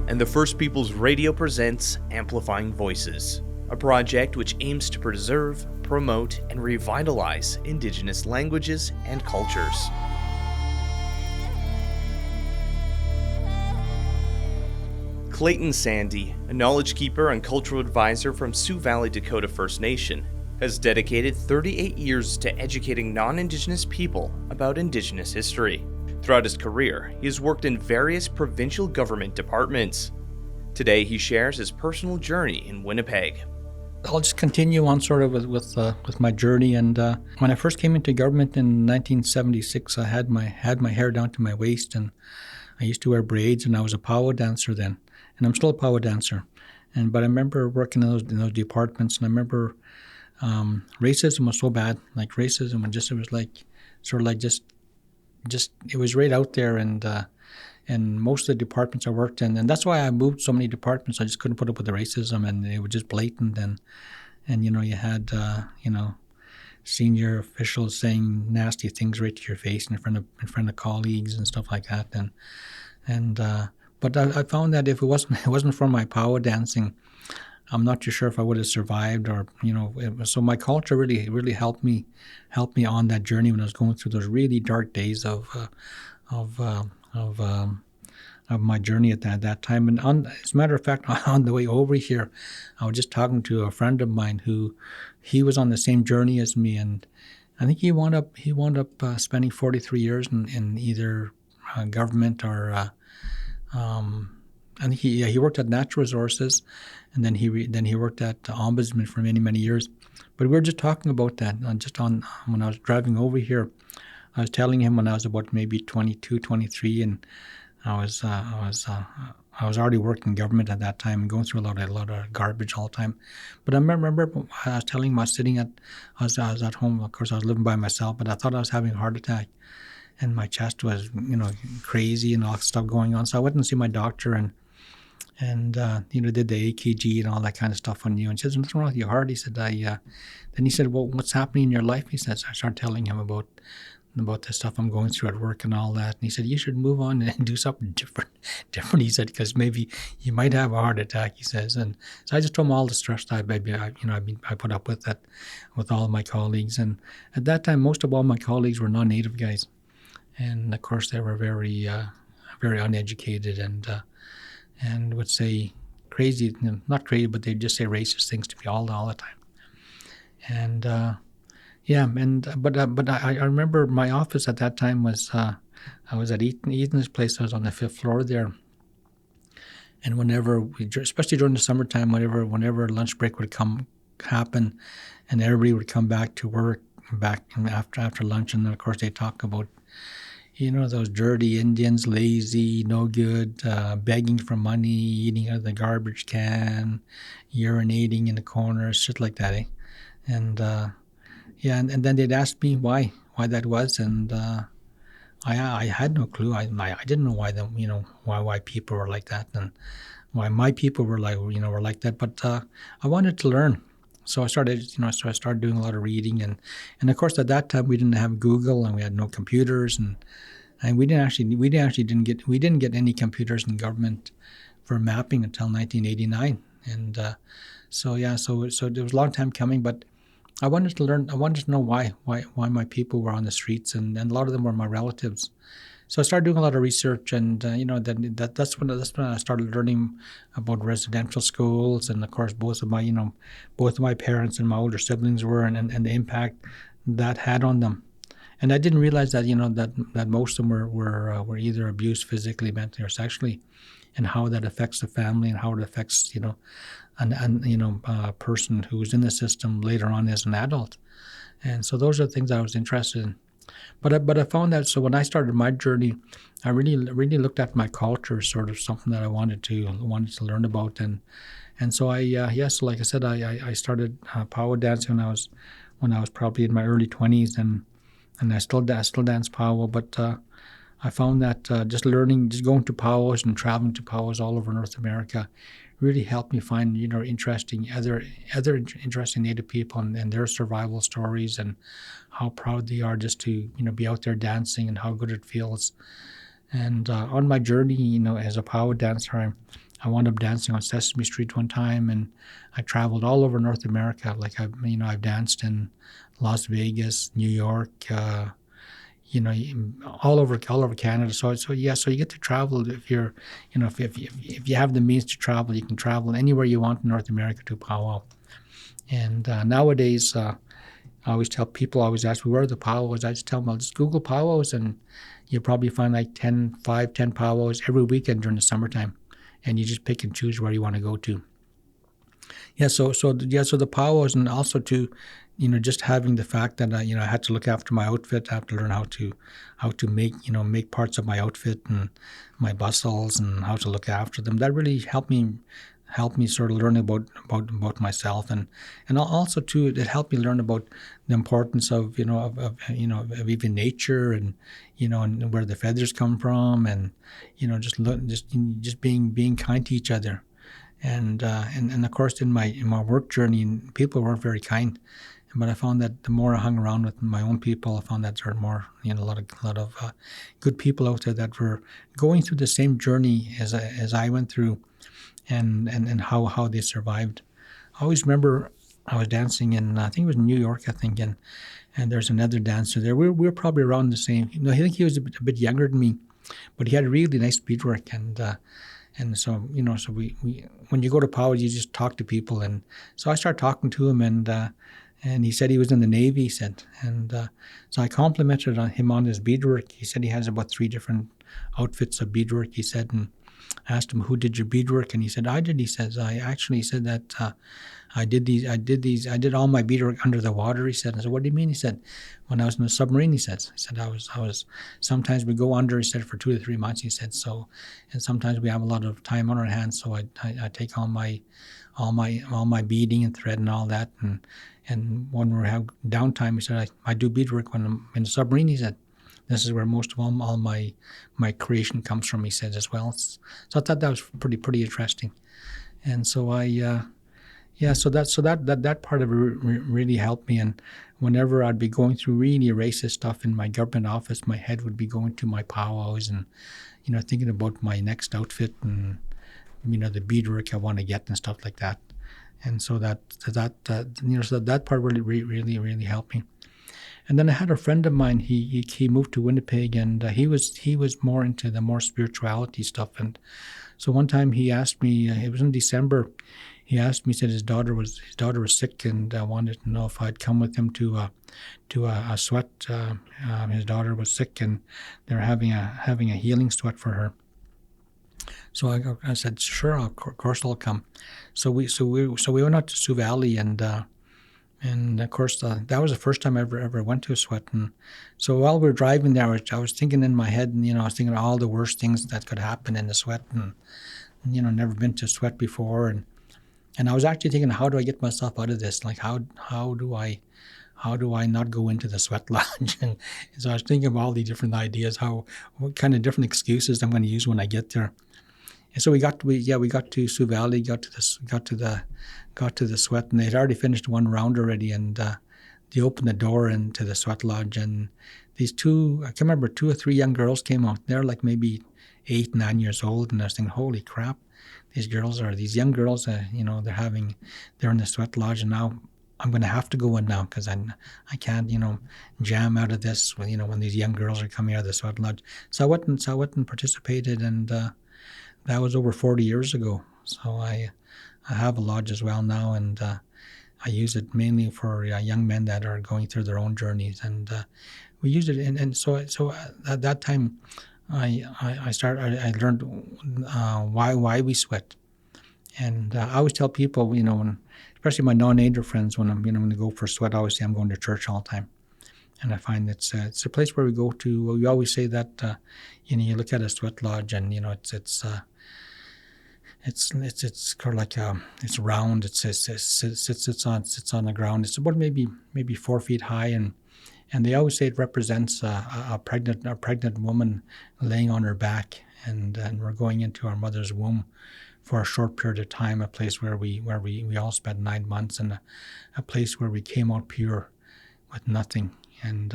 and the First Peoples Radio presents Amplifying Voices, a project which aims to preserve, promote, and revitalize Indigenous languages and cultures. Clayton Sandy, a knowledge keeper and cultural advisor from Sioux Valley, Dakota First Nation, has dedicated 38 years to educating non-Indigenous people about Indigenous history. Throughout his career, he has worked in various provincial government departments. Today, he shares his personal journey in Winnipeg. I'll just continue on sort of with my journey. And when I first came into government in 1976, I had my hair down to my waist, and I used to wear braids, and I was a powwow dancer then, and I'm still a powwow dancer. But I remember working in those departments, and I remember racism was so bad. Like racism, and it was like sort of like just it was right out there, and most of the departments I worked in, and that's why I moved so many departments. I just couldn't put up with the racism, and it was just blatant. And you had senior officials saying nasty things right to your face in front of colleagues and stuff like that. But I found that if it wasn't for my powwow dancing, I'm not too sure if I would have survived, or so my culture really helped me on that journey when I was going through those really dark days of my journey at that time. And as a matter of fact, on the way over here, I was just talking to a friend of mine who he was on the same journey as me, and I think he wound up spending 43 years in either government or and he worked at Natural Resources, and then he worked at Ombudsman for many years. But we were just talking about that, when I was driving over here. I was telling him when I was about maybe 22, 23, and I was already working in government at that time and going through a lot of garbage all the time. But I remember I was telling him I was at home. Of course, I was living by myself, but I thought I was having a heart attack, and my chest was crazy and all that stuff going on. So I went and see my doctor and did the EKG and all that kind of stuff on you. And he said, "There's nothing wrong with your heart." He said, Then he said, "Well, what's happening in your life?" He said. So I started telling him about the stuff I'm going through at work and all that. And he said, "You should move on and do something different." He said, "Because maybe you might have a heart attack," he says. And so I just told him all the stress that I put up with that with all of my colleagues. And at that time, most of all my colleagues were non-native guys. And of course, they were very, very uneducated and would say crazy, not crazy, but they'd just say racist things to me all the time. And but I remember my office at that time was I was at Ethan's place. I was on the 5th floor there. And whenever especially during the summertime, whenever lunch break would happen, and everybody would come back to work after lunch, and of course they talk about those dirty Indians, lazy, no good, begging for money, eating out of the garbage can, urinating in the corners, shit like that, eh? And and then they'd ask me why that was, and I had no clue. I didn't know why people were like that, and why my people were like that. But I wanted to learn. So I started doing a lot of reading, and of course at that time we didn't have Google, and we had no computers, and we didn't get any computers in government for mapping until 1989, and so it was a long time coming. But I wanted to learn. I wanted to know why my people were on the streets, and a lot of them were my relatives. So I started doing a lot of research, and then that's when I started learning about residential schools, and of course both of my parents and my older siblings were, and the impact that had on them. And I didn't realize that that most of them were either abused physically, mentally, or sexually, and how that affects the family, and how it affects a person who's in the system later on as an adult. And so those are the things I was interested in. But I found that, so when I started my journey, I really looked at my culture as sort of something that I wanted to learn about, and so so like I said, I started powwow dancing when I was probably in my early 20s, and I still dance powwow, but I found that just going to powwows and traveling to powwows all over North America really helped me find interesting interesting Native people and their survival stories, and how proud they are just to be out there dancing, and how good it feels. And on my journey, as a powwow dancer, I wound up dancing on Sesame Street one time, and I traveled all over North America. Like I've danced in Las Vegas, New York, all over Canada. So you get to travel if you're, if you have the means to travel, you can travel anywhere you want in North America to powwow. And nowadays, I always tell people, always ask me, where are the powwows? I just tell them, I'll just Google powwows, and you'll probably find like 10 powwows every weekend during the summertime. And you just pick and choose where you want to go to. So the powwows, and also to, just having the fact that I had to look after my outfit, I have to learn how to make parts of my outfit and my bustles and how to look after them. That really helped me sort of learn about myself, and also too, it helped me learn about the importance of even nature, and and where the feathers come from, and just being kind to each other. And of course, in my work journey, people weren't very kind, but I found that the more I hung around with my own people, I found that there were more, a lot of good people out there that were going through the same journey as I went through, and how they survived. I always remember I was dancing in, I think it was New York, and there's another dancer there. We were probably around the same. I think he was a bit younger than me, but he had really nice beadwork, and so we when you go to powwow, you just talk to people, and so I started talking to him, and he said he was in the Navy. He said, and so I complimented him on his beadwork. He said he has about 3 different outfits of beadwork. He said, and I asked him, who did your beadwork? And he said, I did. He says, he said that I did all my beadwork under the water. He said. I said, what do you mean? He said, when I was in a submarine, he said, I was sometimes we go under, he said, for 2 to 3 months, he said, so, and sometimes we have a lot of time on our hands, so I take all my beading and thread and all that, and when we have downtime, he said, I do beadwork when I'm in the submarine, he said. This is where most of all my creation comes from, he said, as well. So I thought that was pretty interesting. And so so that part of it really helped me. And whenever I'd be going through really racist stuff in my government office, my head would be going to my powwows and, thinking about my next outfit and, the beadwork I want to get and stuff like that. And so that part really helped me. And then I had a friend of mine. He moved to Winnipeg, and he was more into the more spirituality stuff. And so one time he asked me, it was in December. He asked me, he said his daughter was sick, and wanted to know if I'd come with him to a sweat. His daughter was sick, and they're having a healing sweat for her. So I said, sure, of course I'll come. So we went out to Sioux Valley, and of course, that was the first time I ever went to a sweat. And so while we were driving there, I was thinking in my head, and I was thinking of all the worst things that could happen in the sweat, and never been to a sweat before, and I was actually thinking, how do I get myself out of this? Like, how do I not go into the sweat lodge? And so I was thinking of all the different ideas, what kind of different excuses I'm going to use when I get there. And so we got to Sioux Valley, got to the sweat, and they'd already finished one round already, and they opened the door into the sweat lodge, and these 2 or 3 young girls came out. They're like maybe 8, 9 years old, and I was thinking, holy crap, these young girls, they're in the sweat lodge, and now I'm going to have to go in now, because I can't, jam out of this when these young girls are coming out of the sweat lodge. So I went and participated, and that was over 40 years ago. So I have a lodge as well now, and I use it mainly for young men that are going through their own journeys, and we use it. And so at that time, I learned why we sweat, and I always tell people, especially my non-Indigenous friends, when when they go for a sweat, I always say I'm going to church all the time. And I find it's a place where we go to. We always say that you look at a sweat lodge, and it's kind of like it's round. It sits on the ground. It's about maybe 4 feet high, and they always say it represents a pregnant woman laying on her back, and we're going into our mother's womb for a short period of time. A place where we all spent 9 months, and a place where we came out pure with nothing. And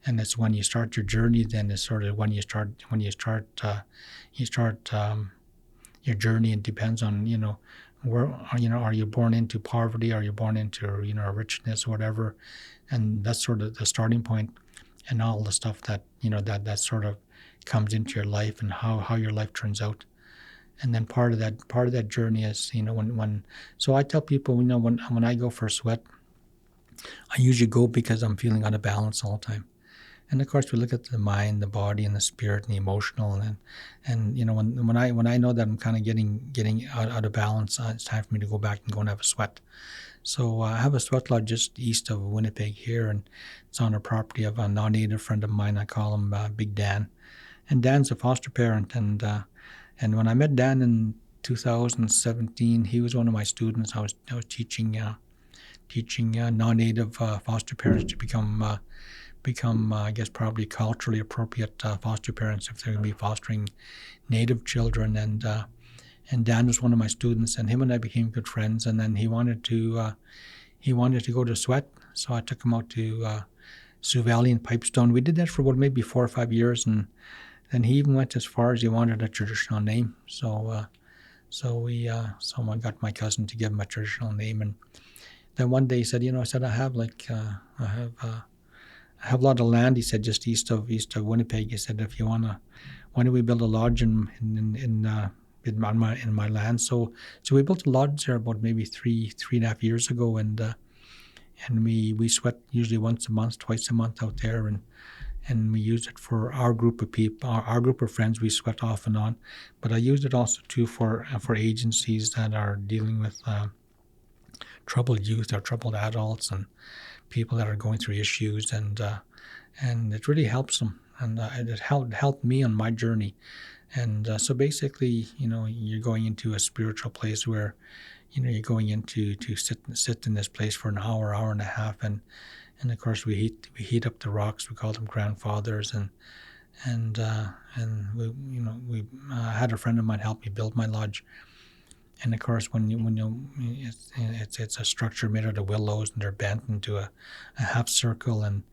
it's when you start your journey, then it's sort of when you start your journey. It depends on, where, are you born into poverty? Are you born into, richness, whatever? And that's sort of the starting point, and all the stuff that, that sort of comes into your life, and how your life turns out. And then part of that journey is, so I tell people, when I go for a sweat, I usually go because I'm feeling out of balance all the time. And of course, we look at the mind, the body, and the spirit, and the emotional, and when I know that I'm kind of getting out of balance, it's time for me to go back and go and have a sweat. So I have a sweat lodge just east of Winnipeg here, and it's on a property of a non-native friend of mine. I call him Big Dan, and Dan's a foster parent. And when I met Dan in 2017, he was one of my students. I was teaching non-native foster parents to become, I guess, probably culturally appropriate foster parents if they're going to be fostering Native children. And Dan was one of my students, and him and I became good friends. And then he wanted to go to Sweat, so I took him out to Sioux Valley and Pipestone. We did that for about maybe 4 or 5 years, and then he even went as far as he wanted a traditional name. So I got my cousin to give him a traditional name, and then one day he said, I have I have a lot of land, he said, just east of Winnipeg. He said, if you why don't we build a lodge in my land? So we built a lodge there about maybe 3.5 years ago, and we sweat usually once a month, twice a month out there, and we use it for our group of people, our group of friends. We sweat off and on, but I used it also too for agencies that are dealing with troubled youth or troubled adults and people that are going through issues, and it really helps them, and it helped me on my journey. And so basically, you're going into a spiritual place where, you're going into to sit in this place for an hour and a half, and of course we heat up the rocks. We call them grandfathers, and we had a friend of mine help me build my lodge. And of course, it's a structure made out of willows, and they're bent into a half circle, and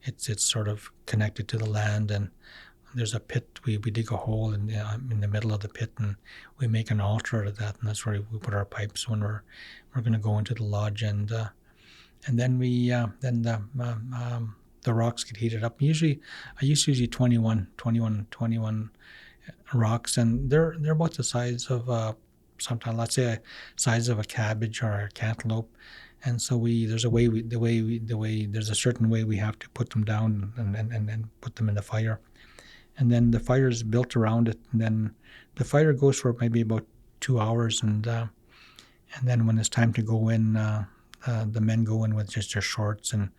it's sort of connected to the land. And there's a pit. We dig a hole in the middle of the pit, and we make an altar out of that, and that's where we put our pipes when we're going to go into the lodge. And then the rocks get heated up. I use 21 rocks, and they're about the size of sometimes, let's say, a size of a cabbage or a cantaloupe. And so there's a certain way we have to put them down and put them in the fire. And then the fire is built around it, and then the fire goes for maybe about 2 hours, and then when it's time to go in, the men go in with just their shorts and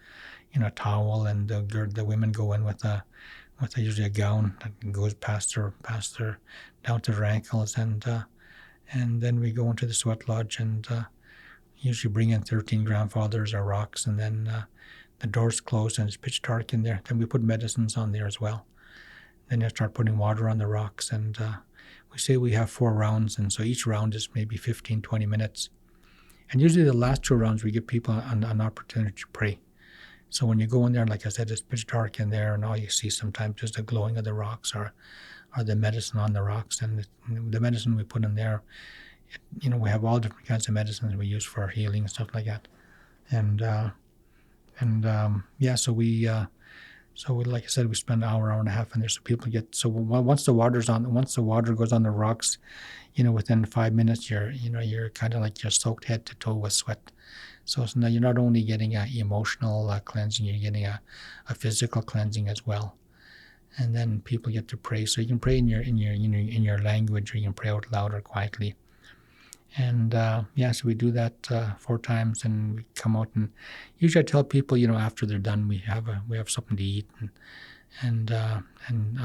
a towel, and the women go in with usually a gown that goes past their down to their ankles, and then we go into the sweat lodge, and usually bring in 13 grandfathers or rocks, and then the doors close and it's pitch dark in there. Then we put medicines on there as well. Then you start putting water on the rocks, and we say we have 4 rounds, and so each round is maybe 15-20 minutes. And usually the last 2 rounds we give people an opportunity to pray. So when you go in there, like I said, it's pitch dark in there, and all you see sometimes is the glowing of the rocks or the medicine on the rocks. And the medicine we put in there, we have all different kinds of medicines we use for healing and stuff like that. So we, like I said, we spend an hour and a half in there, so people get. So once the water goes on the rocks, within 5 minutes, you're kind of like you're soaked head to toe with sweat. So now you're not only getting an emotional cleansing, you're getting a physical cleansing as well. And then people get to pray. So you can pray in your language, or you can pray out loud or quietly. And so we do that 4 times, and we come out, and usually I tell people, after they're done, we have something to eat, and I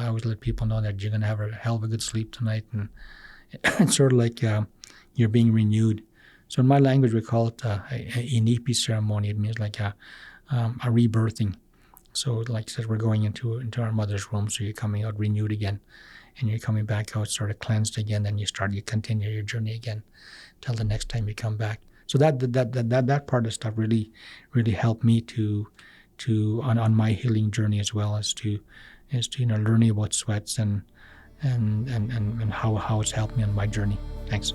always let people know that you're gonna have a hell of a good sleep tonight, and it's sort of like you're being renewed. So in my language, we call it a inipi ceremony. It means like a rebirthing. So like I said, we're going into our mother's womb, so you're coming out renewed again, and you're coming back out sort of cleansed again, and you continue your journey again till the next time you come back. So that part of stuff really helped me to on my healing journey, as well as to learning about sweats and how it's helped me on my journey. Thanks.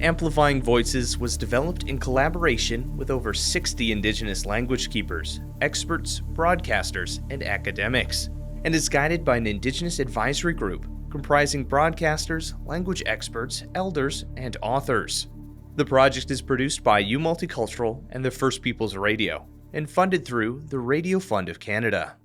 Amplifying Voices was developed in collaboration with over 60 Indigenous language keepers, experts, broadcasters, and academics, and is guided by an Indigenous advisory group comprising broadcasters, language experts, elders, and authors. The project is produced by Multicultural and the First Peoples Radio, and funded through the Radio Fund of Canada.